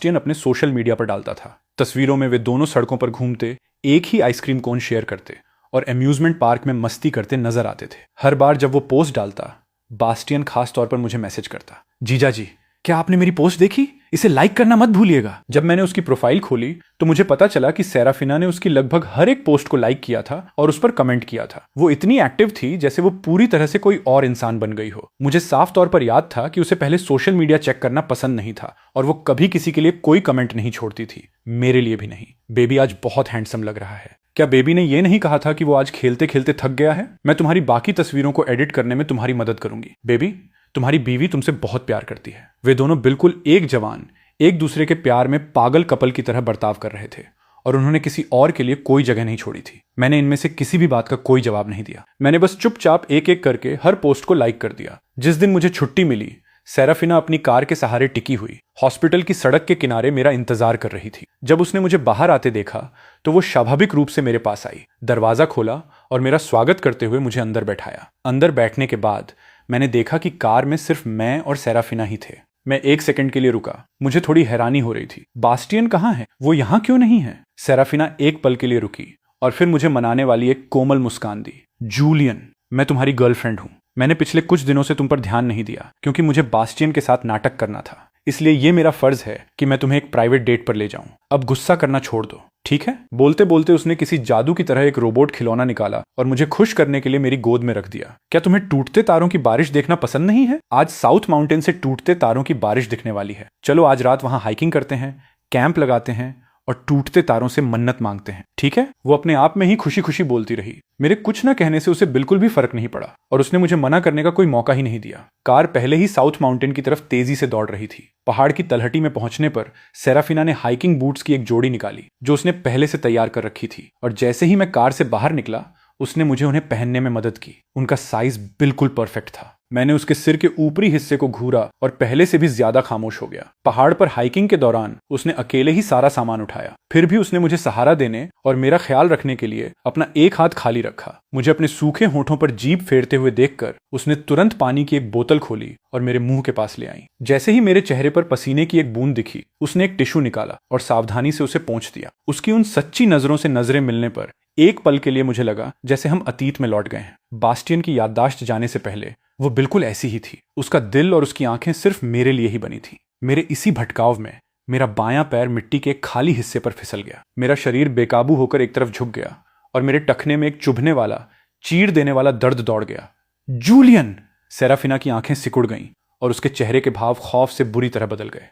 Sebastian अपने social media पर डालता था। तस्वीरों में वे दोनों सड़कों पर घूमते, एक ही आइसक्रीम कोन शेयर करते और अम्यूजमेंट पार्क में मस्ती करते नजर आते थे। हर बार जब वो पोस्ट डालता, बास्टियन खास तौर पर मुझे मैसेज करता, जीजा जी क्या आपने मेरी पोस्ट देखी? इसे लाइक करना मत भूलिएगा। जब मैंने उसकी प्रोफाइल खोली तो मुझे पता चला कि सेराफिना ने उसकी लगभग हर एक पोस्ट को लाइक किया था और उस पर कमेंट किया था। वो इतनी एक्टिव थी जैसे वो पूरी तरह से कोई और इंसान बन गई हो। मुझे साफ तौर पर याद था कि उसे पहले सोशल मीडिया चेक करना पसंद नहीं था और वो कभी किसी के लिए कोई कमेंट नहीं छोड़ती थी, मेरे लिए भी नहीं। बेबी आज बहुत हैंडसम लग रहा है। क्या बेबी ने ये नहीं कहा था कि वो आज खेलते खेलते थक गया है? मैं तुम्हारी बाकी तस्वीरों को एडिट करने में तुम्हारी मदद करूंगी। बेबी, तुम्हारी बीवी तुमसे बहुत प्यार करती है। वे दोनों बिल्कुल एक जवान, एक दूसरे के प्यार में पागल कपल की तरह बर्ताव कर रहे थे और उन्होंने किसी और के लिए कोई जगह नहीं छोड़ी थी। मैंने इनमें से किसी भी बात का कोई जवाब नहीं दिया। मैंने बस चुपचाप एक एक करके हर पोस्ट को लाइक कर दिया। जिस दिन मुझे छुट्टी मिली, सेराफिना अपनी कार के सहारे टिकी हुई हॉस्पिटल की सड़क के किनारे मेरा इंतजार कर रही थी। जब उसने मुझे बाहर आते देखा तो वो स्वाभाविक रूप से मेरे पास आई, दरवाजा खोला और मेरा स्वागत करते हुए मुझे अंदर बैठाया। अंदर बैठने के बाद मैंने देखा कि कार में सिर्फ मैं और सेराफिना ही थे। मैं एक सेकंड के लिए रुका। मुझे थोड़ी हैरानी हो रही थी। बास्टियन कहाँ है? वो यहाँ क्यों नहीं है? सेराफिना एक पल के लिए रुकी और फिर मुझे मनाने वाली एक कोमल मुस्कान दी। जूलियन, मैं तुम्हारी गर्लफ्रेंड हूं। मैंने पिछले कुछ दिनों से तुम पर ध्यान नहीं दिया क्योंकि मुझे बास्टियन के साथ नाटक करना था, इसलिए ये मेरा फर्ज है कि मैं तुम्हें एक प्राइवेट डेट पर ले जाऊं। अब गुस्सा करना छोड़ दो, ठीक है? बोलते बोलते उसने किसी जादू की तरह एक रोबोट खिलौना निकाला और मुझे खुश करने के लिए मेरी गोद में रख दिया। क्या तुम्हें टूटते तारों की बारिश देखना पसंद नहीं है? आज साउथ माउंटेन से टूटते तारों की बारिश दिखने वाली है। चलो आज रात वहां हाइकिंग करते हैं, कैंप लगाते हैं और टूटते तारों से मन्नत मांगते हैं, ठीक है? वो अपने आप में ही खुशी खुशी बोलती रही। मेरे कुछ न कहने से उसे बिल्कुल भी फर्क नहीं पड़ा और उसने मुझे मना करने का कोई मौका ही नहीं दिया। कार पहले ही साउथ माउंटेन की तरफ तेजी से दौड़ रही थी। पहाड़ की तलहटी में पहुंचने पर सेराफिना ने हाइकिंग बूट्स की एक जोड़ी निकाली जो उसने पहले से तैयार कर रखी थी और जैसे ही मैं कार से बाहर निकला उसने मुझे उन्हें पहनने में मदद की। उनका साइज बिल्कुल परफेक्ट था। मैंने उसके सिर के ऊपरी हिस्से को घूरा और पहले से भी ज्यादा खामोश हो गया। पहाड़ पर हाइकिंग के दौरान उसने अकेले ही सारा सामान उठाया, फिर भी उसने मुझे सहारा देने और मेरा ख्याल रखने के लिए अपना एक हाथ खाली रखा। मुझे अपने सूखे होठों पर जीभ फेरते हुए देखकर उसने तुरंत पानी की एक बोतल खोली और मेरे मुंह के पास ले आई। जैसे ही मेरे चेहरे पर पसीने की एक बूंद दिखी, उसने एक टिश्यू निकाला और सावधानी से उसे पोंछ दिया। उसकी उन सच्ची नजरों से नजरें मिलने पर एक पल के लिए मुझे लगा जैसे हम अतीत में लौट गए हैं। बास्टियन की याददाश्त जाने से पहले वो बिल्कुल ऐसी ही थी। उसका दिल और उसकी आंखें सिर्फ मेरे लिए ही बनी थी। मेरे इसी भटकाव में मेरा बायां पैर मिट्टी के एक खाली हिस्से पर फिसल गया। मेरा शरीर बेकाबू होकर एक तरफ झुक गया और मेरे टखने में एक चुभने वाला, चीर देने वाला दर्द दौड़ गया। जूलियन! सेराफिना की आंखें सिकुड़ गईं और उसके चेहरे के भाव खौफ से बुरी तरह बदल गए।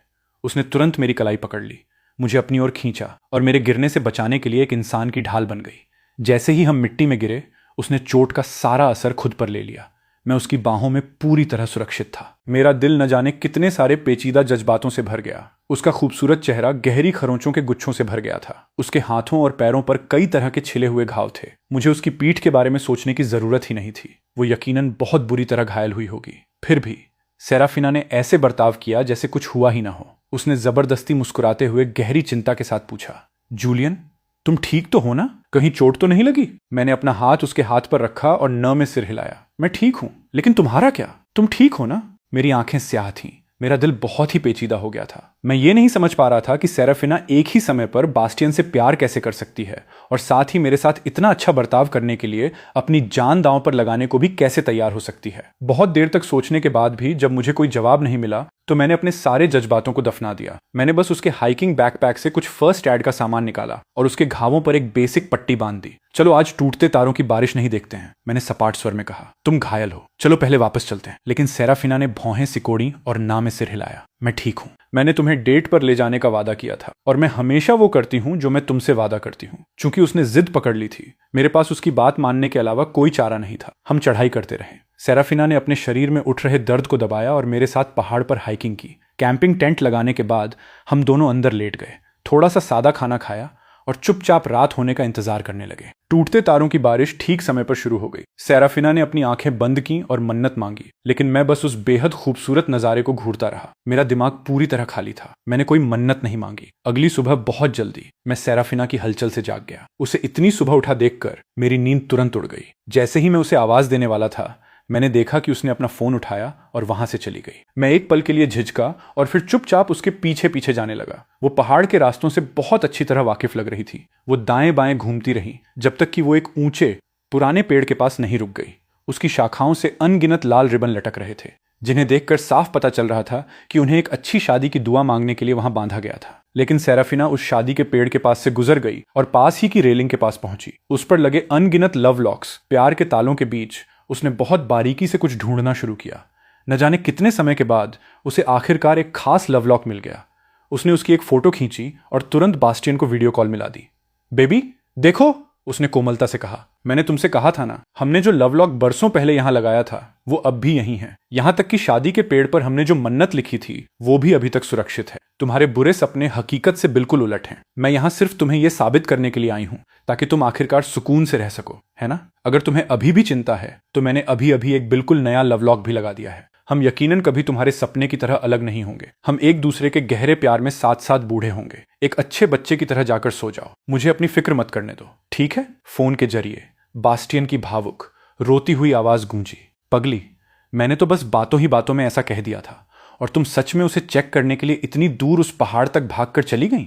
उसने तुरंत मेरी कलाई पकड़ ली, मुझे अपनी ओर खींचा और मेरे गिरने से बचाने के लिए एक इंसान की ढाल बन गई। जैसे ही हम मिट्टी में गिरे, उसने चोट का सारा असर खुद पर ले लिया। मैं उसकी बाहों में पूरी तरह सुरक्षित था। मेरा दिल न जाने कितने सारे पेचीदा जज्बातों से भर गया। उसका खूबसूरत चेहरा गहरी खरोंचों के गुच्छों से भर गया था। उसके हाथों और पैरों पर कई तरह के छिले हुए घाव थे। मुझे उसकी पीठ के बारे में सोचने की जरूरत ही नहीं थी। वो यकीनन बहुत बुरी तरह घायल हुई होगी। फिर भी सेराफिना ने ऐसे बर्ताव किया जैसे कुछ हुआ ही ना हो। उसने जबरदस्ती मुस्कुराते हुए गहरी चिंता के साथ पूछा, जूलियन, तुम ठीक तो हो ना? कहीं चोट तो नहीं लगी? मैंने अपना हाथ उसके हाथ पर रखा और न में सिर हिलाया। मैं ठीक हूं, लेकिन तुम्हारा क्या? तुम ठीक हो ना? मेरी आंखें स्याह थीं। मेरा दिल बहुत ही पेचीदा हो गया था। मैं ये नहीं समझ पा रहा था कि सेराफिना एक ही समय पर बास्टियन से प्यार कैसे कर सकती है और साथ ही मेरे साथ इतना अच्छा बर्ताव करने के लिए अपनी जान दांव पर लगाने को भी कैसे तैयार हो सकती है। बहुत देर तक सोचने के बाद भी जब मुझे कोई जवाब नहीं मिला तो मैंने अपने सारे जज्बातों को दफना दिया। मैंने बस उसके हाइकिंग बैकपैक से कुछ फर्स्ट एड का सामान निकाला और उसके घावों पर एक बेसिक पट्टी बांध दी। चलो आज टूटते तारों की बारिश नहीं देखते हैं, मैंने सपाट स्वर में कहा। तुम घायल हो, चलो पहले वापस चलते हैं। लेकिन सेराफिना ने भौहें सिकोड़ी और ना में सिर हिलाया। मैं ठीक हूं। मैंने तुम्हें डेट पर ले जाने का वादा किया था और मैं हमेशा वो करती हूं जो मैं तुमसे वादा करती हूं। चूंकि उसने जिद पकड़ ली थी, मेरे पास उसकी बात मानने के अलावा कोई चारा नहीं था। हम चढ़ाई करते रहे। सेराफिना ने अपने शरीर में उठ रहे दर्द को दबाया और मेरे साथ पहाड़ पर हाइकिंग की। कैंपिंग टेंट लगाने के बाद हम दोनों अंदर लेट गए, थोड़ा सा सादा खाना खाया और चुपचाप रात होने का इंतजार करने लगे। टूटते तारों की बारिश ठीक समय पर शुरू हो गई। सेराफिना ने अपनी आंखें बंद की और मन्नत मांगी, लेकिन मैं बस उस बेहद खूबसूरत नजारे को घूरता रहा। मेरा दिमाग पूरी तरह खाली था। मैंने कोई मन्नत नहीं मांगी। अगली सुबह बहुत जल्दी मैं सेराफिना की हलचल से जाग गया। उसे इतनी सुबह उठा देखकर मेरी नींद तुरंत उड़ गई। जैसे ही मैं उसे आवाज देने वाला था, मैंने देखा कि उसने अपना फोन उठाया और वहां से चली गई। मैं एक पल के लिए झिझका और फिर चुपचाप उसके पीछे पीछे जाने लगा। वो पहाड़ के रास्तों से बहुत अच्छी तरह वाकिफ लग रही थी। वो दाएं बाएं घूमती रही जब तक कि वो एक ऊंचे पुराने पेड़ के पास नहीं रुक गई। उसकी शाखाओं से अनगिनत लाल रिबन लटक रहे थे, जिन्हें देखकर साफ पता चल रहा था कि उन्हें एक अच्छी शादी की दुआ मांगने के लिए वहां बांधा गया था। लेकिन सेराफिना उस शादी के पेड़ के पास से गुजर गई और पास ही की रेलिंग के पास पहुंची। उस पर लगे अनगिनत लव लॉक्स, प्यार के तालों के बीच उसने बहुत बारीकी से कुछ ढूंढना शुरू किया। न जाने कितने समय के बाद उसे आखिरकार एक खास लव लॉक मिल गया। उसने उसकी एक फोटो खींची और तुरंत बास्टियन को वीडियो कॉल मिला दी। बेबी देखो, उसने कोमलता से कहा, मैंने तुमसे कहा था ना, हमने जो लव लॉक बरसों पहले यहां लगाया था वो अब भी यहीं है। यहां तक कि शादी के पेड़ पर हमने जो मन्नत लिखी थी वो भी अभी तक सुरक्षित है। तुम्हारे बुरे सपने हकीकत से बिल्कुल उलट हैं। मैं यहां सिर्फ तुम्हें यह साबित करने के लिए आई हूं ताकि तुम आखिरकार सुकून से रह सको, है ना? अगर तुम्हें अभी भी चिंता है तो मैंने अभी अभी एक बिल्कुल नया लव लॉक भी लगा दिया है। हम यकीनन कभी तुम्हारे सपने की तरह अलग नहीं होंगे। हम एक दूसरे के गहरे प्यार में साथ साथ बूढ़े होंगे। एक अच्छे बच्चे की तरह जाकर सो जाओ। मुझे अपनी फिक्र मत करने दो, ठीक है? फोन के जरिए बास्टियन की भावुक रोती हुई आवाज गूंजी। पगली, मैंने तो बस बातों ही बातों में ऐसा कह दिया था और तुम सच में उसे चेक करने के लिए इतनी दूर उस पहाड़ तक भागकर चली गई?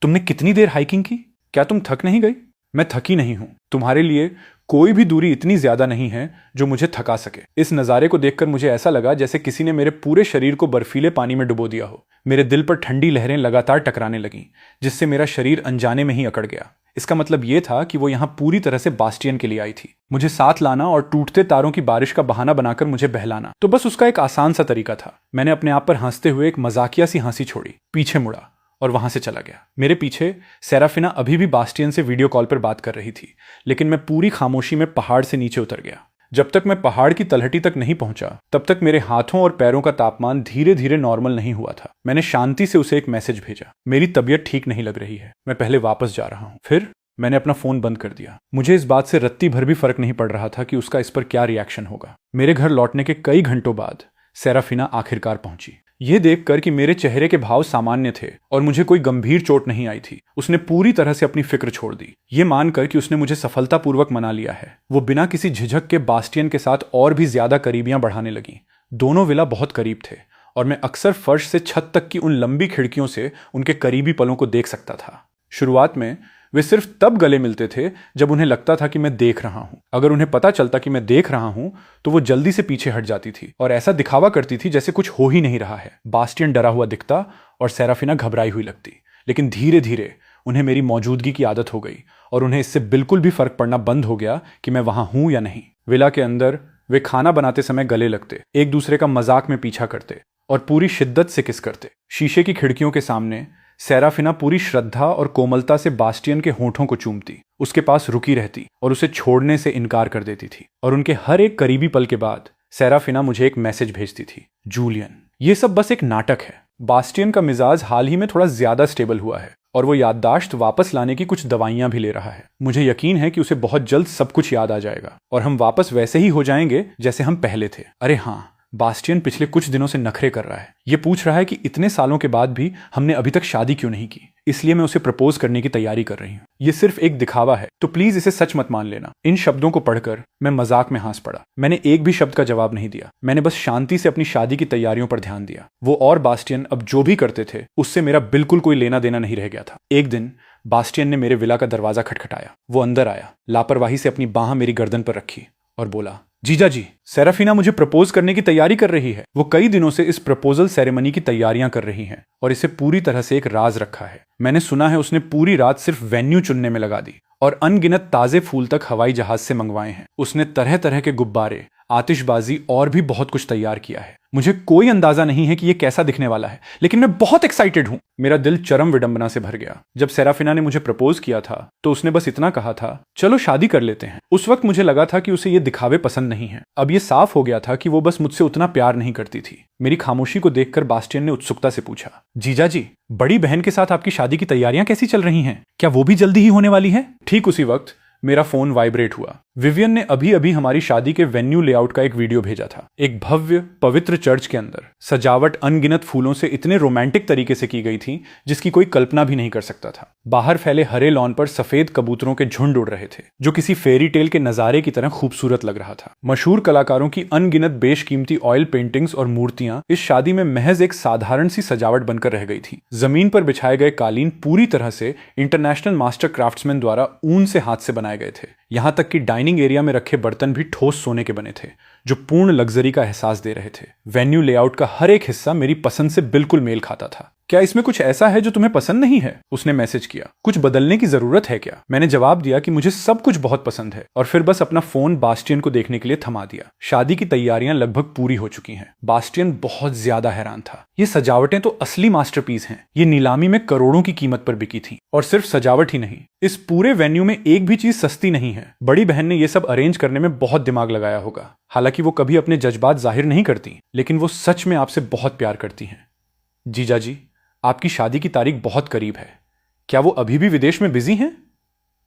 तुमने कितनी देर हाइकिंग की? क्या तुम थक नहीं गई? मैं थकी नहीं हूं। तुम्हारे लिए कोई भी दूरी इतनी ज्यादा नहीं है जो मुझे थका सके। इस नज़ारे को देखकर मुझे ऐसा लगा जैसे किसी ने मेरे पूरे शरीर को बर्फीले पानी में डुबो दिया हो। मेरे दिल पर ठंडी लहरें लगातार टकराने लगीं, जिससे मेरा शरीर अनजाने में ही अकड़ गया। इसका मतलब यह था कि वो यहां पूरी तरह से बास्टियन के लिए आई थी, मुझे साथ लाना और टूटते तारों की बारिश का बहाना बनाकर मुझे बहलाना। तो बस उसका एक आसान सा तरीका था। मैंने अपने आप पर हंसते हुए एक मजाकिया सी हंसी छोड़ी, पीछे मुड़ा और वहां से चला गया। मेरे पीछे सेराफिना अभी भी बास्टियन से वीडियो कॉल पर बात कर रही थी, लेकिन मैं पूरी खामोशी में पहाड़ से नीचे उतर गया। जब तक मैं पहाड़ की तलहटी तक नहीं पहुंचा तब तक मेरे हाथों और पैरों का तापमान धीरे धीरे नॉर्मल नहीं हुआ था। मैंने शांति से उसे एक मैसेज भेजा, मेरी तबीयत ठीक नहीं लग रही है, मैं पहले वापस जा रहा हूं। फिर मैंने अपना फोन बंद कर दिया। मुझे इस बात से रत्ती भर भी फर्क नहीं पड़ रहा था कि उसका इस पर क्या रिएक्शन होगा। मेरे घर लौटने के कई घंटों बाद सेराफिना आखिरकार पहुंची। यह देखकर कि मेरे चेहरे के भाव सामान्य थे और मुझे कोई गंभीर चोट नहीं आई थी, उसने पूरी तरह से अपनी फिक्र छोड़ दी। ये मानकर कि उसने मुझे सफलतापूर्वक मना लिया है, वो बिना किसी झिझक के बास्टियन के साथ और भी ज्यादा करीबियां बढ़ाने लगी। दोनों विला बहुत करीब थे और मैं अक्सर फर्श से छत तक की उन लंबी खिड़कियों से उनके करीबी पलों को देख सकता था। शुरुआत में वे सिर्फ तब गले मिलते थे जब उन्हें लगता था कि मैं देख रहा हूं। अगर उन्हें पता चलता कि मैं देख रहा हूं तो वो जल्दी से पीछे हट जाती थी और ऐसा दिखावा करती थी जैसे कुछ हो ही नहीं रहा है। बास्टियन डरा हुआ दिखता और सेराफिना घबराई हुई लगती, लेकिन धीरे धीरे उन्हें मेरी मौजूदगी की आदत हो गई और उन्हें इससे बिल्कुल भी फर्क पड़ना बंद हो गया कि मैं वहां हूं या नहीं। विला के अंदर वे खाना बनाते समय गले लगते, एक दूसरे का मजाक में पीछा करते और पूरी शिद्दत से किस करते। शीशे की खिड़कियों के सामने सेराफिना पूरी श्रद्धा और कोमलता से बास्टियन के होठों को चूमती, उसके पास रुकी रहती और उसे छोड़ने से इनकार कर देती थी। और उनके हर एक करीबी पल के बाद सेराफिना मुझे एक मैसेज भेजती थी, जूलियन, ये सब बस एक नाटक है। बास्टियन का मिजाज हाल ही में थोड़ा ज्यादा स्टेबल हुआ है और वो याददाश्त वापस लाने की कुछ दवाइयां भी ले रहा है। मुझे यकीन है कि उसे बहुत जल्द सब कुछ याद आ जाएगा और हम वापस वैसे ही हो जाएंगे जैसे हम पहले थे। अरे हाँ, बास्टियन पिछले कुछ दिनों से नखरे कर रहा है। ये पूछ रहा है कि इतने सालों के बाद भी हमने अभी तक शादी क्यों नहीं की, इसलिए मैं उसे प्रपोज करने की तैयारी कर रही हूँ। ये सिर्फ एक दिखावा है, तो प्लीज इसे सच मत मान लेना। इन शब्दों को पढ़कर मैं मजाक में हंस पड़ा। मैंने एक भी शब्द का जवाब नहीं दिया, मैंने बस शांति से अपनी शादी की तैयारियों पर ध्यान दिया। वो और बास्टियन अब जो भी करते थे उससे मेरा बिल्कुल कोई लेना देना नहीं रह गया था। एक दिन बास्टियन ने मेरे विला का दरवाजा खटखटाया। वो अंदर आया, लापरवाही से अपनी बाह मेरी गर्दन पर रखी और बोला, जीजा जी, सेराफिना मुझे प्रपोज करने की तैयारी कर रही है। वो कई दिनों से इस प्रपोजल सेरेमनी की तैयारियां कर रही हैं और इसे पूरी तरह से एक राज रखा है। मैंने सुना है उसने पूरी रात सिर्फ वेन्यू चुनने में लगा दी और अनगिनत ताजे फूल तक हवाई जहाज से मंगवाए हैं। उसने तरह तरह के गुब्बारे, आतिशबाजी और भी बहुत कुछ तैयार किया है। मुझे कोई अंदाजा नहीं है कि यह कैसा दिखने वाला है, लेकिन मैं बहुत एक्साइटेड हूं। मेरा दिल चरम विडंबना से भर गया। जब सेराफिना ने मुझे प्रपोज किया था तो उसने बस इतना कहा था, चलो शादी कर लेते हैं। उस वक्त मुझे लगा था कि उसे ये दिखावे पसंद नहीं है। अब यह साफ हो गया था कि वो बस मुझसे उतना प्यार नहीं करती थी। मेरी खामोशी को देखकर बास्टियन ने उत्सुकता से पूछा, जीजा जी, बड़ी बहन के साथ आपकी शादी की तैयारियां कैसी चल रही हैं? क्या वो भी जल्दी ही होने वाली है? ठीक उसी वक्त मेरा फोन वाइब्रेट हुआ। विवियन ने अभी अभी हमारी शादी के वेन्यू लेआउट का एक वीडियो भेजा था। एक भव्य पवित्र चर्च के अंदर सजावट अनगिनत फूलों से इतने रोमांटिक तरीके से की गई थी जिसकी कोई कल्पना भी नहीं कर सकता था। बाहर फैले हरे लॉन पर सफेद कबूतरों के झुंड उड़ रहे थे जो किसी फेरी टेल के नजारे की तरह खूबसूरत लग रहा था। मशहूर कलाकारों की अनगिनत बेशकीमती ऑयल पेंटिंग्स और मूर्तियां इस शादी में महज एक साधारण सी सजावट बनकर रह गई थी। जमीन पर बिछाए गए कालीन पूरी तरह से इंटरनेशनल मास्टर क्राफ्ट्समैन द्वारा ऊन से हाथ से बनाए गए थे। यहां तक कि डाइनिंग एरिया में रखे बर्तन भी ठोस सोने के बने थे जो पूर्ण लग्जरी का एहसास दे रहे थे। वेन्यू लेआउट का हर एक हिस्सा मेरी पसंद से बिल्कुल मेल खाता था। क्या इसमें कुछ ऐसा है जो तुम्हें पसंद नहीं है? उसने मैसेज किया। कुछ बदलने की जरूरत है क्या? मैंने जवाब दिया कि मुझे सब कुछ बहुत पसंद है और फिर बस अपना फोन बास्टियन को देखने के लिए थमा दिया। शादी की तैयारियां लगभग पूरी हो चुकी हैं। बास्टियन बहुत ज्यादा हैरान था। ये सजावटें तो असली मास्टरपीस हैं। ये नीलामी में करोड़ों की कीमत पर बिकी थी। और सिर्फ सजावट ही नहीं, इस पूरे वेन्यू में एक भी चीज सस्ती नहीं है। बड़ी बहन ने यह सब अरेंज करने में बहुत दिमाग लगाया होगा। हालांकि वो कभी अपने जज्बात जाहिर नहीं करती, लेकिन वो सच में आपसे बहुत प्यार करती हैं। जीजा जी, आपकी शादी की तारीख बहुत करीब है। क्या वो अभी भी विदेश में बिजी हैं?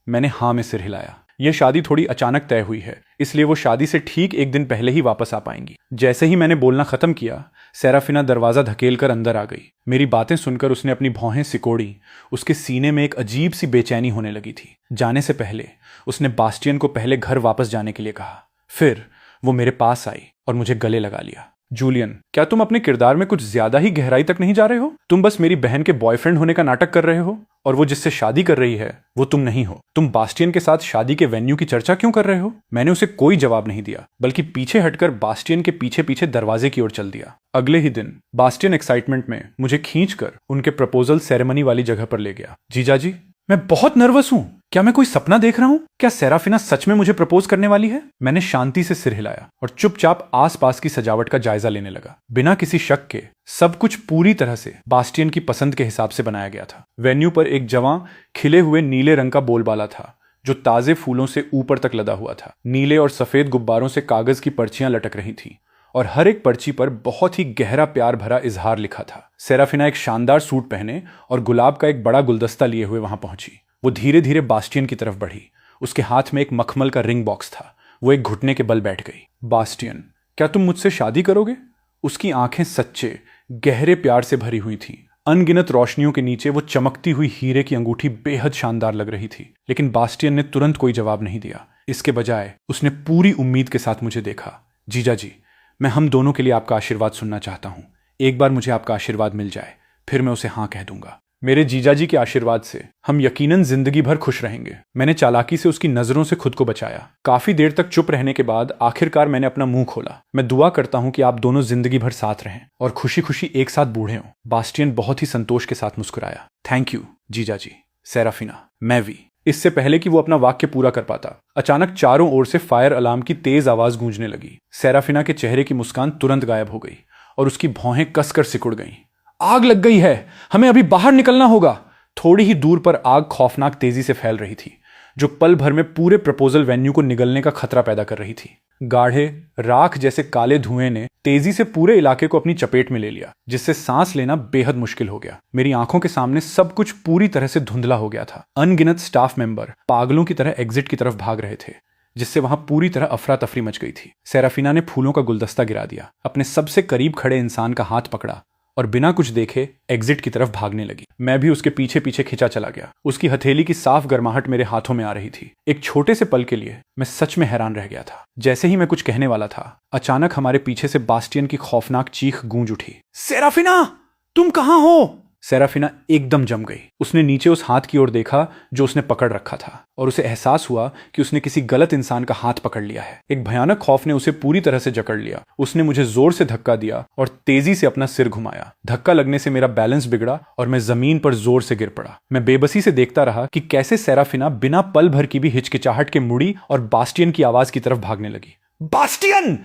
मैंने हाँ में सिर हिलाया। यह शादी थोड़ी अचानक तय हुई है, इसलिए वो शादी से ठीक एक दिन पहले ही वापस आ पाएंगी। जैसे ही मैंने बोलना खत्म किया, सेराफिना दरवाजा धकेल कर अंदर आ गई। मेरी बातें सुनकर उसने अपनी भौहें सिकोड़ी। उसके सीने में एक अजीब सी बेचैनी होने लगी थी। जाने से पहले उसने बास्टियन को पहले घर वापस जाने के लिए कहा। फिर वो मेरे पास आई और मुझे गले लगा लिया। जूलियन, क्या तुम अपने किरदार में कुछ ज्यादा ही गहराई तक नहीं जा रहे हो? तुम बस मेरी बहन के बॉयफ्रेंड होने का नाटक कर रहे हो और वो जिससे शादी कर रही है वो तुम नहीं हो। तुम बास्टियन के साथ शादी के वेन्यू की चर्चा क्यों कर रहे हो? मैंने उसे कोई जवाब नहीं दिया, बल्कि पीछे हटकर बास्टियन के पीछे पीछे दरवाजे की ओर चल दिया। अगले ही दिन बास्टियन एक्साइटमेंट में मुझे खींचकर उनके प्रपोजल सेरेमनी वाली जगह पर ले गया। जीजा जी, मैं बहुत नर्वस हूं। क्या मैं कोई सपना देख रहा हूं? क्या सेराफिना सच में मुझे प्रपोज करने वाली है? मैंने शांति से सिर हिलाया और चुपचाप आसपास की सजावट का जायजा लेने लगा। बिना किसी शक के सब कुछ पूरी तरह से बास्टियन की पसंद के हिसाब से बनाया गया था। वेन्यू पर एक जवां खिले हुए नीले रंग का बोलबाला था जो ताजे फूलों से ऊपर तक लदा हुआ था। नीले और सफेद गुब्बारों से कागज की पर्चियां लटक रही थी और हर एक पर्ची पर बहुत ही गहरा प्यार भरा इजहार लिखा था। सेराफिना एक शानदार सूट पहने और गुलाब का एक बड़ा गुलदस्ता लिए हुए वहां पहुंची। वो धीरे धीरे बास्टियन की तरफ बढ़ी। उसके हाथ में एक मखमल का रिंग बॉक्स था। वो एक घुटने के बल बैठ गई। बास्टियन, क्या तुम मुझसे शादी करोगे? उसकी आंखें सच्चे गहरे प्यार से भरी हुई थीं। अनगिनत रोशनियों के नीचे वो चमकती हुई हीरे की अंगूठी बेहद शानदार लग रही थी। लेकिन बास्टियन ने तुरंत कोई जवाब नहीं दिया। इसके बजाय उसने पूरी उम्मीद के साथ मुझे देखा। जीजा जी, मैं हम दोनों के लिए आपका आशीर्वाद सुनना चाहता हूं। एक बार मुझे आपका आशीर्वाद मिल जाए, फिर मैं उसे हाँ कह दूंगा। मेरे जीजाजी के आशीर्वाद से हम यकीनन जिंदगी भर खुश रहेंगे। मैंने चालाकी से उसकी नजरों से खुद को बचाया। काफी देर तक चुप रहने के बाद आखिरकार मैंने अपना मुंह खोला। मैं दुआ करता हूं कि आप दोनों जिंदगी भर साथ रहें और खुशी खुशी एक साथ बूढ़े हों। बास्टियन बहुत ही संतोष के साथ मुस्कुराया। थैंक यू जीजाजी। सेराफिना, मैं भी। इससे पहले कि वो अपना वाक्य पूरा कर पाता, अचानक चारों ओर से फायर अलार्म की तेज आवाज गूंजने लगी। सेराफिना के चेहरे की मुस्कान तुरंत गायब हो गई और उसकी भौहें कसकर सिकुड़ गईं। आग लग गई है, हमें अभी बाहर निकलना होगा। थोड़ी ही दूर पर आग खौफनाक तेजी से फैल रही थी जो पल भर में पूरे प्रपोजल वेन्यू को निगलने का खतरा पैदा कर रही थी। गाढ़े राख जैसे काले धुएं ने तेजी से पूरे इलाके को अपनी चपेट में ले लिया, जिससे सांस लेना बेहद मुश्किल हो गया। मेरी आंखों के सामने सब कुछ पूरी तरह से धुंधला हो गया था। अनगिनत स्टाफ मेंबर पागलों की तरह एग्जिट की तरफ भाग रहे थे, जिससे वहां पूरी तरह अफरा तफरी मच गई थी। सेराफिना ने फूलों का गुलदस्ता गिरा दिया, अपने सबसे करीब खड़े इंसान का हाथ पकड़ा और बिना कुछ देखे एग्जिट की तरफ भागने लगी। मैं भी उसके पीछे पीछे खिंचा चला गया। उसकी हथेली की साफ गर्माहट मेरे हाथों में आ रही थी। एक छोटे से पल के लिए मैं सच में हैरान रह गया था। जैसे ही मैं कुछ कहने वाला था, अचानक हमारे पीछे से बास्टियन की खौफनाक चीख गूंज उठी। सेराफिना, तुम कहां हो? सेराफिना एकदम जम गई। उसने नीचे उस हाथ की ओर देखा जो उसने पकड़ रखा था और उसे एहसास हुआ कि उसने किसी गलत इंसान का हाथ पकड़ लिया है। एक भयानक खौफ ने उसे पूरी तरह से जकड़ लिया। उसने मुझे जोर से धक्का दिया और तेजी से अपना सिर घुमाया। धक्का लगने से मेरा बैलेंस बिगड़ा और मैं जमीन पर जोर से गिर पड़ा। मैं बेबसी से देखता रहा कि कैसे सेराफिना बिना पल भर की भी हिचकिचाहट के मुड़ी और बास्टियन की आवाज की तरफ भागने लगी। Bastian,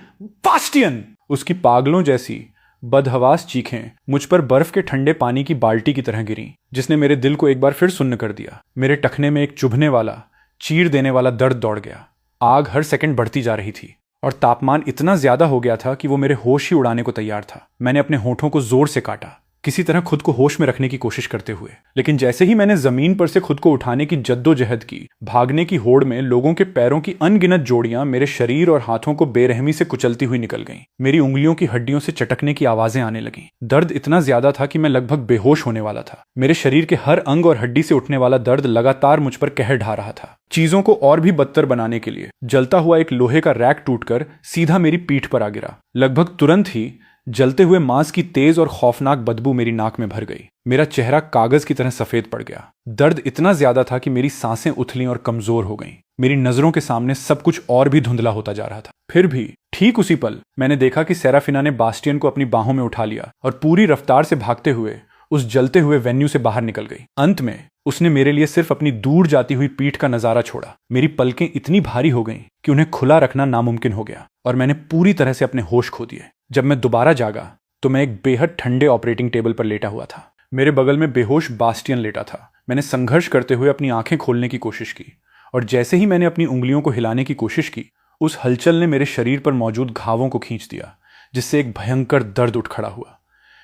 Bastian! उसकी पागलों जैसी बदहवास चीखें मुझ पर बर्फ के ठंडे पानी की बाल्टी की तरह गिरी, जिसने मेरे दिल को एक बार फिर सुन्न कर दिया। मेरे टखने में एक चुभने वाला, चीर देने वाला दर्द दौड़ गया। आग हर सेकंड बढ़ती जा रही थी और तापमान इतना ज्यादा हो गया था कि वो मेरे होश ही उड़ाने को तैयार था। मैंने अपने होठों को जोर से काटा। किसी तरह खुद को होश में रखने की कोशिश करते हुए। लेकिन जैसे ही मैंने जमीन पर से खुद को उठाने की जद्दोजहद की, भागने की होड़ में लोगों के पैरों की अनगिनत जोड़ियां मेरे शरीर और हाथों को बेरहमी से कुचलती हुई निकल गईं। मेरी उंगलियों की हड्डियों से चटकने की आवाजें आने लगीं। दर्द इतना ज्यादा था कि मैं लगभग बेहोश होने वाला था। मेरे शरीर के हर अंग और हड्डी से उठने वाला दर्द लगातार मुझ पर कहर ढा रहा था। चीजों को और भी बदतर बनाने के लिए जलता हुआ एक लोहे का रैक टूटकर सीधा मेरी पीठ पर आ गिरा। लगभग तुरंत ही जलते हुए मांस की तेज और खौफनाक बदबू मेरी नाक में भर गई। मेरा चेहरा कागज की तरह सफेद पड़ गया। दर्द इतना ज्यादा था कि मेरी सांसें उथलीं और कमजोर हो गईं। मेरी नजरों के सामने सब कुछ और भी धुंधला होता जा रहा था। फिर भी ठीक उसी पल मैंने देखा कि सेराफिना ने बास्टियन को अपनी बाहों में उठा लिया और पूरी रफ्तार से भागते हुए उस जलते हुए वेन्यू से बाहर निकल गई। अंत में उसने मेरे लिए सिर्फ अपनी दूर जाती हुई पीठ का नजारा छोड़ा। मेरी पलकें इतनी भारी हो गईं कि उन्हें खुला रखना नामुमकिन हो गया और मैंने पूरी तरह से अपने होश खो दिए। जब मैं दोबारा जागा तो मैं एक बेहद ठंडे ऑपरेटिंग टेबल पर लेटा हुआ था। मेरे बगल में बेहोश बास्टियन लेटा था। मैंने संघर्ष करते हुए अपनी आंखें खोलने की कोशिश की और जैसे ही मैंने अपनी उंगलियों को हिलाने की कोशिश की, उस हलचल ने मेरे शरीर पर मौजूद घावों को खींच दिया, जिससे एक भयंकर दर्द उठ खड़ा हुआ।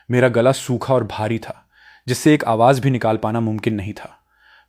मेरा गला सूखा और भारी था, जिससे एक आवाज भी निकाल पाना मुमकिन नहीं था।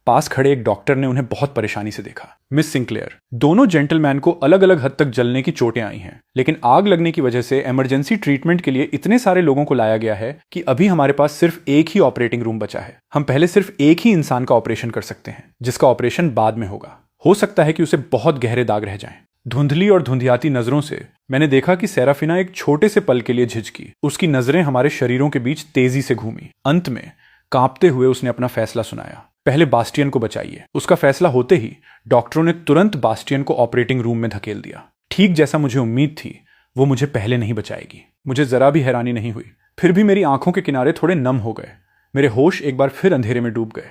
पास खड़े एक डॉक्टर ने उन्हें बहुत परेशानी से देखा। मिस सिंक्लेयर, दोनों जेंटलमैन को अलग अलग हद तक जलने की चोटें आई हैं, लेकिन आग लगने की वजह से इमरजेंसी ट्रीटमेंट के लिए इतने सारे लोगों को लाया गया है कि अभी हमारे पास सिर्फ एक ही ऑपरेटिंग रूम बचा है। हम पहले सिर्फ एक ही इंसान का ऑपरेशन कर सकते हैं, जिसका ऑपरेशन बाद में होगा। हो सकता है कि उसे बहुत गहरे दाग रह जाएं। धुंधली और धुंधियाती नजरों से मैंने देखा कि सेराफिना एक छोटे से पल के लिए झिझकी। उसकी नजरें हमारे शरीरों के बीच तेजी से घूमी। अंत में कांपते हुए उसने अपना फैसला सुनाया। पहले बास्टियन को बचाइए। उसका फैसला होते ही डॉक्टरों ने तुरंत बास्टियन को ऑपरेटिंग रूम में धकेल दिया। ठीक जैसा मुझे उम्मीद थी, वो मुझे पहले नहीं बचाएगी। मुझे जरा भी हैरानी नहीं हुई। फिर भी मेरी आंखों के किनारे थोड़े नम हो गए। मेरे होश एक बार फिर अंधेरे में डूब गए।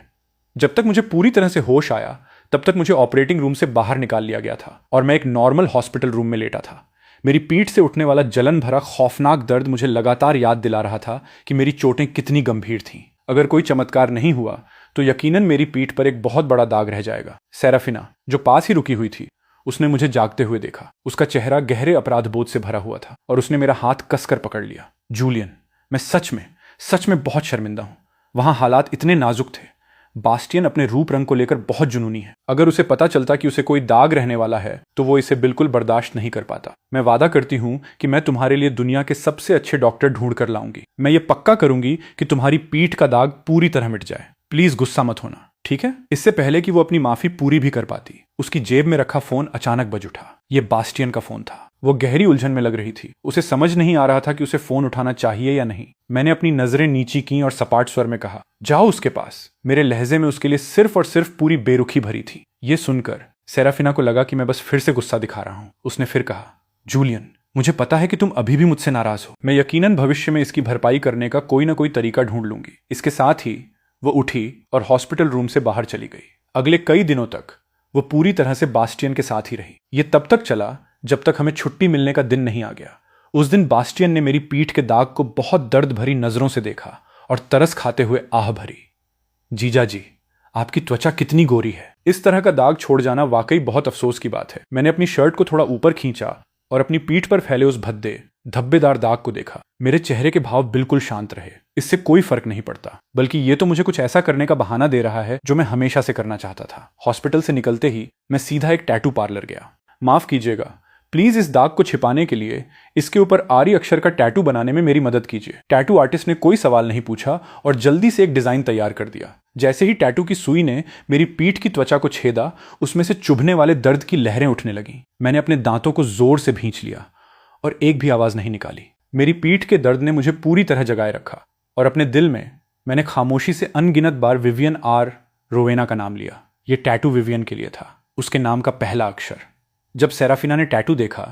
जब तक मुझे पूरी तरह से होश आया, तब तक मुझे ऑपरेटिंग रूम से बाहर निकाल लिया गया था और मैं एक नॉर्मल हॉस्पिटल रूम में लेटा था। मेरी पीठ से उठने वाला जलन भरा खौफनाक दर्द मुझे लगातार याद दिला रहा था कि मेरी चोटें कितनी गंभीर थीं। अगर कोई चमत्कार नहीं हुआ तो यकीनन मेरी पीठ पर एक बहुत बड़ा दाग रह जाएगा। सेराफिना, जो पास ही रुकी हुई थी, उसने मुझे जागते हुए देखा। उसका चेहरा गहरे अपराध बोध से भरा हुआ था और उसने मेरा हाथ कसकर पकड़ लिया। जूलियन, मैं सच में बहुत शर्मिंदा हूं। वहां हालात इतने नाजुक थे। बास्टियन अपने रूप रंग को लेकर बहुत जुनूनी है। अगर उसे पता चलता कि उसे कोई दाग रहने वाला है तो वो इसे बिल्कुल बर्दाश्त नहीं कर पाता। मैं वादा करती हूँ कि मैं तुम्हारे लिए दुनिया के सबसे अच्छे डॉक्टर ढूंढ कर लाऊंगी। मैं ये पक्का करूंगी कि तुम्हारी पीठ का दाग पूरी तरह मिट जाए। प्लीज गुस्सा मत होना, ठीक है? इससे पहले कि वो अपनी माफी पूरी भी कर पाती, उसकी जेब में रखा फोन अचानक बज उठा। ये बास्टियन का फोन था। वो गहरी उलझन में लग रही थी। उसे समझ नहीं आ रहा था कि उसे फोन उठाना चाहिए या नहीं। मैंने अपनी नजरें नीची की और सपाट स्वर में कहा, जाओ उसके पास। मेरे लहजे में उसके लिए सिर्फ और सिर्फ पूरी बेरुखी भरी थी। ये सुनकर सेराफिना को लगा कि मैं बस फिर से गुस्सा दिखा रहा हूं। उसने फिर कहा, जूलियन, मुझे पता है कि तुम अभी भी मुझसे नाराज हो। मैं यकीनन भविष्य में इसकी भरपाई करने का कोई ना कोई तरीका ढूंढ लूंगी। इसके साथ ही वो उठी और हॉस्पिटल रूम से बाहर चली गई। अगले कई दिनों तक वो पूरी तरह से बास्टियन के साथ ही रही। ये तब तक चला जब तक हमें छुट्टी मिलने का दिन नहीं आ गया। उस दिन बास्टियन ने मेरी पीठ के दाग को बहुत दर्द भरी नजरों से देखा और तरस खाते हुए आह भरी, जीजा जी, आपकी त्वचा कितनी गोरी है। इस तरह का दाग छोड़ जाना वाकई बहुत अफसोस की बात है। मैंने अपनी शर्ट को थोड़ा ऊपर खींचा और अपनी पीठ पर फैले उस भद्दे धब्बेदार दाग को देखा। मेरे चेहरे के भाव बिल्कुल शांत रहे। इससे कोई फर्क नहीं पड़ता, बल्कि ये तो मुझे कुछ ऐसा करने का बहाना दे रहा है जो मैं हमेशा से करना चाहता था। हॉस्पिटल से निकलते ही मैं सीधा एक टैटू पार्लर गया। माफ कीजिएगा, प्लीज इस दाग को छिपाने के लिए इसके ऊपर आर्य अक्षर का टैटू बनाने में मेरी मदद कीजिए। टैटू आर्टिस्ट ने कोई सवाल नहीं पूछा और जल्दी से एक डिजाइन तैयार कर दिया। जैसे ही टैटू की सुई ने मेरी पीठ की त्वचा को छेदा, उसमें से चुभने वाले दर्द की लहरें उठने लगीं। मैंने अपने दांतों को जोर से भींच लिया और एक भी आवाज नहीं निकाली। मेरी पीठ के दर्द ने मुझे पूरी तरह जगाए रखा और अपने दिल में मैंने खामोशी से अनगिनत बार विवियन आर रोवेना का नाम लिया। यह टैटू विवियन के लिए था, उसके नाम का पहला अक्षर। जब सेराफिना ने टैटू देखा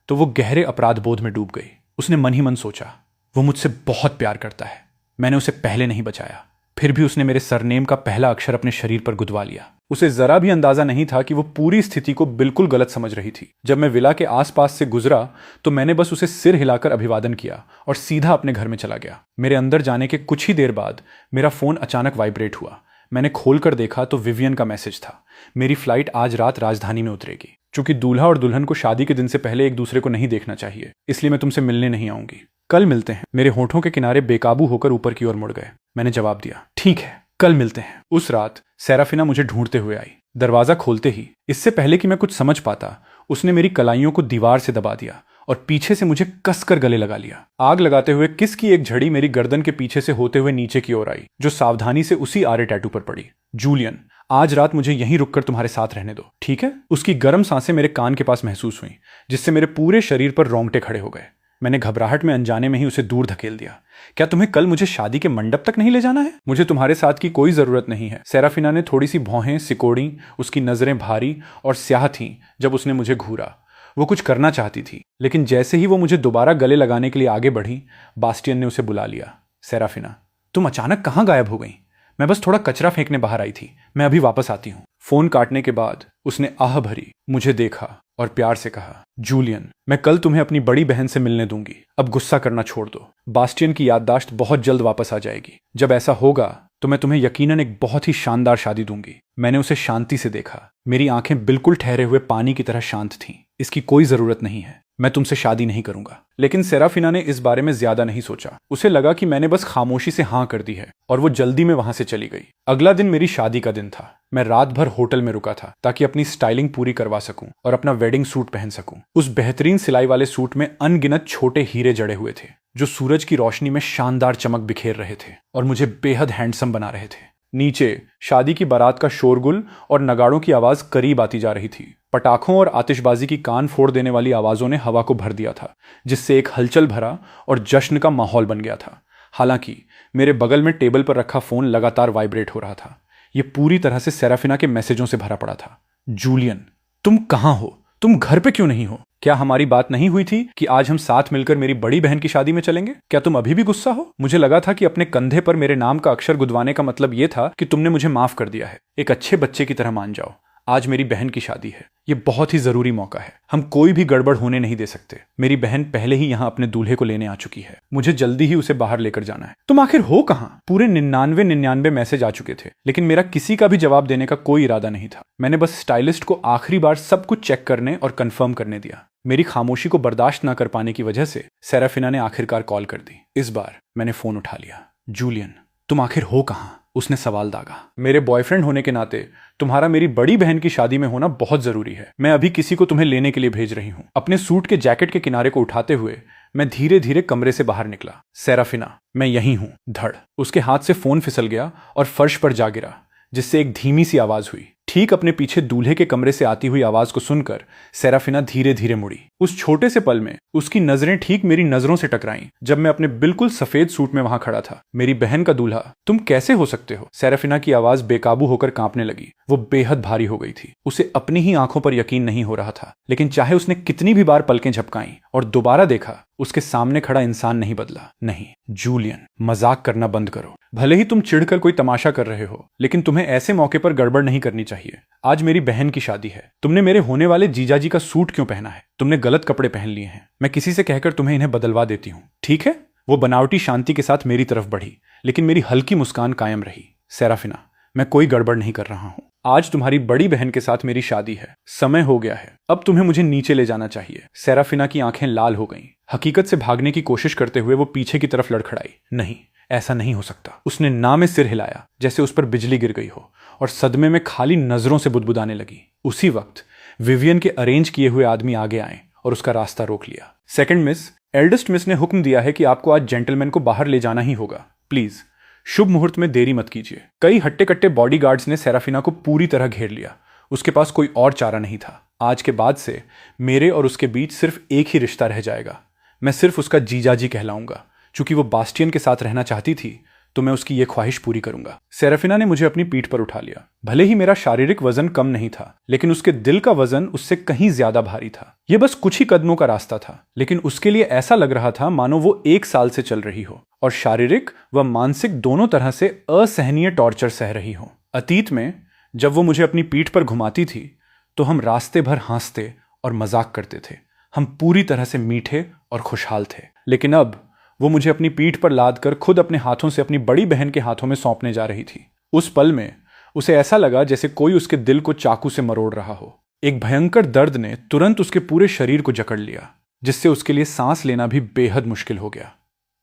तो वो गहरे अपराध बोध में डूब गई। उसने मन ही मन सोचा, वो मुझसे बहुत प्यार करता है। मैंने उसे पहले नहीं बचाया। फिर भी उसने मेरे सरनेम का पहला अक्षर अपने शरीर पर गुदवा लिया। उसे जरा भी अंदाजा नहीं था कि वो पूरी स्थिति को बिल्कुल गलत समझ रही थी। जब मैं विला के आसपास से गुजरा तो मैंने बस उसे सिर हिलाकर अभिवादन किया और सीधा अपने घर में चला गया। मेरे अंदर जाने के कुछ ही देर बाद मेरा फोन अचानक वाइब्रेट हुआ। मैंने खोलकर देखा तो विवियन का मैसेज था, मेरी फ्लाइट आज रात राजधानी में उतरेगी। चूंकि दूल्हा और दुल्हन को शादी के दिन से पहले एक दूसरे को नहीं देखना चाहिए, इसलिए मैं तुमसे मिलने नहीं आऊंगी। कल मिलते हैं। मेरे होठों के किनारे बेकाबू होकर ऊपर की ओर मुड़ गए। मैंने जवाब दिया, ठीक है, कल मिलते हैं। उस रात सेराफिना मुझे ढूंढते हुए आई। दरवाजा खोलते ही, इससे पहले कि मैं कुछ समझ पाता, उसने मेरी कलाइयों को दीवार से दबा दिया और पीछे से मुझे कसकर गले लगा लिया। आग लगाते हुए किस की एक झड़ी मेरी गर्दन के पीछे से होते हुए नीचे की ओर आई, जो सावधानी से उसी आरे टैटू पर पड़ी। जूलियन, आज रात मुझे यहीं रुककर तुम्हारे साथ रहने दो, ठीक है? उसकी गर्म सांसें मेरे कान के पास महसूस हुई, जिससे मेरे पूरे शरीर पर रोंगटे खड़े हो गए। मैंने घबराहट में अनजाने में ही उसे दूर धकेल दिया। क्या तुम्हें कल मुझे शादी के मंडप तक नहीं ले जाना है? मुझे तुम्हारे साथ की कोई जरूरत नहीं है। सेराफिना ने थोड़ी सी भौहें सिकोड़ी। उसकी नजरें भारी और स्याह थीं जब उसने मुझे घूरा। वो कुछ करना चाहती थी, लेकिन जैसे ही वो मुझे दोबारा गले लगाने के लिए आगे बढ़ी, बास्टियन ने उसे बुला लिया। सेराफिना, तुम अचानक कहाँ गायब हो गई? मैं बस थोड़ा कचरा फेंकने बाहर आई थी, मैं अभी वापस आती हूँ। फोन काटने के बाद उसने आह भरी मुझे देखा और प्यार से कहा, जूलियन, मैं कल तुम्हें अपनी बड़ी बहन से मिलने दूंगी। अब गुस्सा करना छोड़ दो। बास्टियन की याददाश्त बहुत जल्द वापस आ जाएगी। जब ऐसा होगा तो मैं तुम्हें यकीनन एक बहुत ही शानदार शादी दूंगी। मैंने उसे शांति से देखा। मेरी आंखें बिल्कुल ठहरे हुए पानी की तरह शांत थीं। इसकी कोई जरूरत नहीं है, मैं तुमसे शादी नहीं करूंगा। लेकिन सेराफिना ने इस बारे में ज्यादा नहीं सोचा। उसे लगा कि मैंने बस खामोशी से हाँ कर दी है और वो जल्दी में वहां से चली गई। अगला दिन मेरी शादी का दिन था। मैं रात भर होटल में रुका था ताकि अपनी स्टाइलिंग पूरी करवा सकूं और अपना वेडिंग सूट पहन सकूं। उस बेहतरीन सिलाई वाले सूट में अनगिनत छोटे हीरे जड़े हुए थे, जो सूरज की रोशनी में शानदार चमक बिखेर रहे थे और मुझे बेहद हैंडसम बना रहे थे। नीचे शादी की बारात का शोरगुल और नगाड़ों की आवाज करीब आती जा रही थी। पटाखों और आतिशबाजी की कान फोड़ देने वाली आवाजों ने हवा को भर दिया था, जिससे एक हलचल भरा और जश्न का माहौल बन गया था। हालांकि मेरे बगल में टेबल पर रखा फोन लगातार वाइब्रेट हो रहा था। यह पूरी तरह से सेराफिना के मैसेजों से भरा पड़ा था। जूलियन, तुम कहां हो? तुम घर पे क्यों नहीं हो? क्या हमारी बात नहीं हुई थी कि आज हम साथ मिलकर मेरी बड़ी बहन की शादी में चलेंगे? क्या तुम अभी भी गुस्सा हो? मुझे लगा था कि अपने कंधे पर मेरे नाम का अक्षर गुदवाने का मतलब यह था कि तुमने मुझे माफ कर दिया है। एक अच्छे बच्चे की तरह मान जाओ। आज मेरी बहन की शादी है। यह बहुत ही जरूरी मौका है। हम कोई भी गड़बड़ होने नहीं दे सकते। मेरी बहन पहले ही यहां अपने दूल्हे को लेने आ चुकी है। मुझे जल्दी ही उसे बाहर लेकर जाना है। तुम आखिर हो कहां? पूरे 99 मैसेज आ चुके थे, लेकिन मेरा किसी का भी जवाब देने का कोई इरादा नहीं था। मैंने बस स्टाइलिस्ट को आखिरी बार सब कुछ चेक करने और कंफर्म करने दिया। मेरी खामोशी को बर्दाश्त न कर पाने की वजह से सेराफिना ने आखिरकार कॉल कर दी। इस बार मैंने फोन उठा लिया। जूलियन, तुम आखिर हो कहां? उसने सवाल दागा। मेरे बॉयफ्रेंड होने के नाते तुम्हारा मेरी बड़ी बहन की शादी में होना बहुत जरूरी है। मैं अभी किसी को तुम्हें लेने के लिए भेज रही हूं। अपने सूट के जैकेट के किनारे को उठाते हुए मैं धीरे धीरे कमरे से बाहर निकला। सेराफिना, मैं यहीं हूं। धड़। उसके हाथ से फोन फिसल गया और फर्श पर जा गिरा, जिससे एक धीमी सी आवाज हुई। ठीक अपने पीछे दूल्हे के कमरे से आती हुई आवाज को सुनकर सेराफिना धीरे धीरे मुड़ी। उस छोटे से पल में उसकी नजरें ठीक मेरी नजरों से टकराईं जब मैं अपने बिल्कुल सफेद सूट में वहां खड़ा था। मेरी बहन का दूल्हा, तुम कैसे हो सकते हो? सेराफिना की आवाज बेकाबू होकर कांपने लगी। वो बेहद भारी हो गई थी। उसे अपनी ही आंखों पर यकीन नहीं हो रहा था, लेकिन चाहे उसने कितनी भी बार पलकें झपकाईं और दोबारा देखा, उसके सामने खड़ा इंसान नहीं बदला। नहीं जूलियन, मजाक करना बंद करो। भले ही तुम चिढ़कर कोई तमाशा कर रहे हो, लेकिन तुम्हें ऐसे मौके पर गड़बड़ नहीं करनी चाहिए। आज मेरी बहन की शादी है। तुमने मेरे होने वाले जीजाजी का सूट क्यों पहना है? तुमने गलत कपड़े पहन लिए हैं। मैं किसी से कहकर तुम्हें इन्हें बदलवा देती हूँ, ठीक है? वो बनावटी शांति के साथ मेरी तरफ बढ़ी, लेकिन मेरी हल्की मुस्कान कायम रही। सेराफिना, मैं कोई गड़बड़ नहीं कर रहा हूँ। आज तुम्हारी बड़ी बहन के साथ मेरी शादी है। समय हो गया है। अब तुम्हें मुझे नीचे ले जाना चाहिए। सेराफिना की आंखें लाल हो गईं। हकीकत से भागने की कोशिश करते हुए वो पीछे की तरफ लड़खड़ाई। नहीं, ऐसा नहीं हो सकता। उसने ना में सिर हिलाया, जैसे उस पर बिजली गिर गई हो, और सदमे में खाली नजरों से बुदबुदाने लगी। उसी वक्त विवियन के अरेंज किए हुए आदमी आगे आए और उसका रास्ता रोक लिया। सेकंड मिस, एल्डेस्ट मिस ने हुक्म दिया है कि आपको आज जेंटलमैन को बाहर ले जाना ही होगा। प्लीज शुभ मुहूर्त में देरी मत कीजिए। कई हट्टे कट्टे बॉडीगार्ड्स ने सेराफिना को पूरी तरह घेर लिया। उसके पास कोई और चारा नहीं था। आज के बाद से मेरे और उसके बीच सिर्फ एक ही रिश्ता रह जाएगा। मैं सिर्फ उसका जीजाजी कहलाऊंगा। चूंकि वो बास्टियन के साथ रहना चाहती थी, तो मैं उसकी ये ख्वाहिश पूरी करूंगा। सेराफिना ने मुझे अपनी पीठ पर उठा लिया। भले ही मेरा शारीरिक वजन कम नहीं था, लेकिन उसके दिल का वजन उससे कहीं ज्यादा भारी था। यह बस कुछ ही कदमों का रास्ता था, लेकिन उसके लिए ऐसा लग रहा था मानो वो 1 साल से चल रही हो और शारीरिक व मानसिक दोनों तरह से असहनीय टॉर्चर सह रही हो। अतीत में जब वो मुझे अपनी पीठ पर घुमाती थी, तो हम रास्ते भर हंसते और मजाक करते थे। हम पूरी तरह से मीठे और खुशहाल थे। लेकिन अब वो मुझे अपनी पीठ पर लाद कर खुद अपने हाथों से अपनी बड़ी बहन के हाथों में सौंपने जा रही थी। उस पल में उसे ऐसा लगा जैसे कोई उसके दिल को चाकू से मरोड़ रहा हो। एक भयंकर दर्द ने तुरंत उसके पूरे शरीर को जकड़ लिया। जिससे उसके लिए सांस लेना भी बेहद मुश्किल हो गया।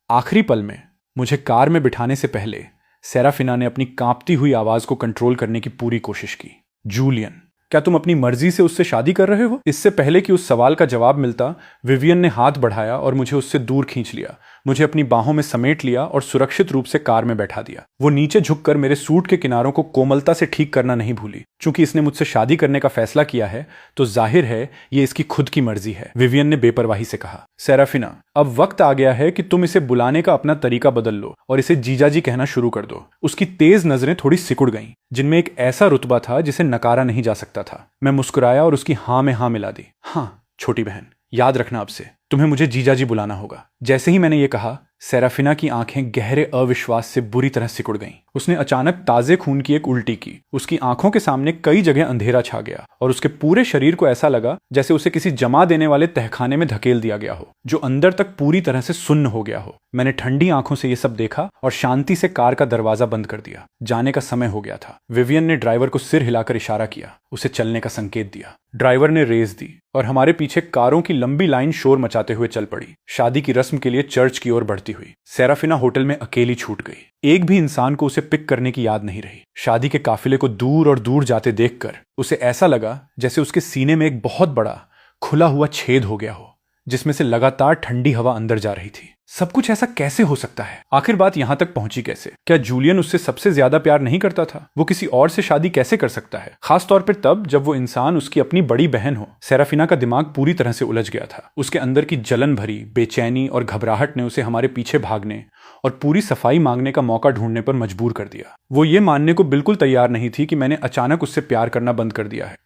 आखिरी पल में मुझे कार में बिठाने से पहले सेराफिना ने अपनी कांपती हुई आवाज को कंट्रोल करने की पूरी कोशिश की। जूलियन, क्या तुम अपनी मर्जी से उससे शादी कर रहे हो? इससे पहले कि उस सवाल का जवाब मिलता, विवियन ने हाथ बढ़ाया और मुझे उससे दूर खींच लिया, मुझे अपनी बाहों में समेट लिया और सुरक्षित रूप से कार में बैठा दिया। वो नीचे झुककर मेरे सूट के किनारों को कोमलता से ठीक करना नहीं भूली। चूंकि इसने मुझसे शादी करने का फैसला किया है तो जाहिर है ये इसकी खुद की मर्जी है, विवियन ने बेपरवाही से कहा। सेराफिना, अब वक्त आ गया है कि तुम इसे बुलाने का अपना तरीका बदल लो और इसे जीजाजी कहना शुरू कर दो। उसकी तेज नजरें थोड़ी सिकुड़ गईं, जिनमें एक ऐसा रुतबा था जिसे नकारा नहीं जा सकता था। मैं मुस्कुराया और उसकी हाँ में हाँ मिला दी। हाँ छोटी बहन, याद रखना अब से तुम्हें मुझे जीजाजी बुलाना होगा। जैसे ही मैंने ये कहा, सेराफिना की आंखें गहरे अविश्वास से बुरी तरह सिकुड़ गईं। उसने अचानक ताजे खून की एक उल्टी की। उसकी आंखों के सामने कई जगह अंधेरा छा गया और उसके पूरे शरीर को ऐसा लगा जैसे उसे किसी जमा देने वाले तहखाने में धकेल दिया गया हो, जो अंदर तक पूरी तरह से सुन्न हो गया हो। मैंने ठंडी आंखों से ये सब देखा और शांति से कार का दरवाजा बंद कर दिया। जाने का समय हो गया था। विवियन ने ड्राइवर को सिर हिलाकर इशारा किया, उसे चलने का संकेत दिया। ड्राइवर ने रेस दी और हमारे पीछे कारों की लंबी लाइन शोर मचाते हुए चल पड़ी, शादी की रस्म के लिए चर्च की ओर बढ़ती हुई। सेराफिना होटल में अकेली छूट गई। एक भी इंसान को उसे पिक करने की याद नहीं रही। शादी के काफिले को दूर और दूर जाते देखकर उसे ऐसा लगा जैसे उसके सीने में एक बहुत बड़ा खुला हुआ छेद हो गया हो, जिसमें से लगातार ठंडी हवा अंदर जा रही थी। सब कुछ ऐसा कैसे हो सकता है? आखिर बात यहां तक पहुंची कैसे? क्या जूलियन उससे सबसे ज्यादा प्यार नहीं करता था? वो किसी और से शादी कैसे कर सकता है, खास तौर पर तब जब वो इंसान उसकी अपनी बड़ी बहन हो? सेराफिना का दिमाग पूरी तरह से उलझ गया था। उसके अंदर की जलन भरी बेचैनी और घबराहट ने उसे हमारे पीछे भागने और पूरी सफाई मांगने का मौका ढूंढने पर मजबूर कर दिया। वो ये मानने को बिल्कुल तैयार नहीं थी कि मैंने अचानक उससे प्यार करना बंद कर दिया है।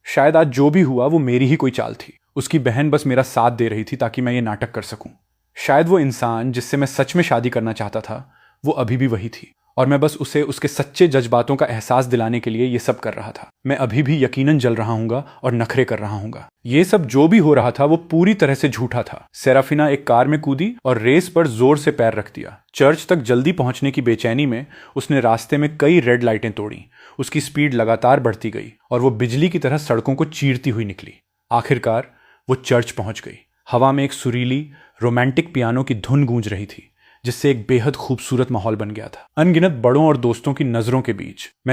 शायद आज जो भी हुआ वो मेरी ही कोई चाल थी। उसकी बहन बस मेरा साथ दे रही थी ताकि मैं ये नाटक कर सकूं। शायद वो इंसान जिससे मैं सच में शादी करना चाहता था वो अभी भी वही थी और मैं बस उसे उसके सच्चे जज्बातों का एहसास दिलाने के लिए ये सब कर रहा था। मैं अभी भी यकीनन जल रहा हूंगा और नखरे कर रहा हूंगा। ये सब जो भी हो रहा था वो पूरी तरह से झूठा था। सेराफिना एक कार में कूदी और रेस पर जोर से पैर रख दिया। चर्च तक जल्दी पहुंचने की बेचैनी में उसने रास्ते में कई रेड लाइटें तोड़ी। उसकी स्पीड लगातार बढ़ती गई और वो बिजली की तरह सड़कों को चीरती हुई निकली। आखिरकार वो चर्च पहुंच गई। हवा में एक सुरीली रोमांटिक पियानो की धुन गूंज रही थी, जिससे एक बेहद खूबसूरत माहौल बन गया था। अनगिनत बड़ों और दोस्तों की नजरों के बीच मैं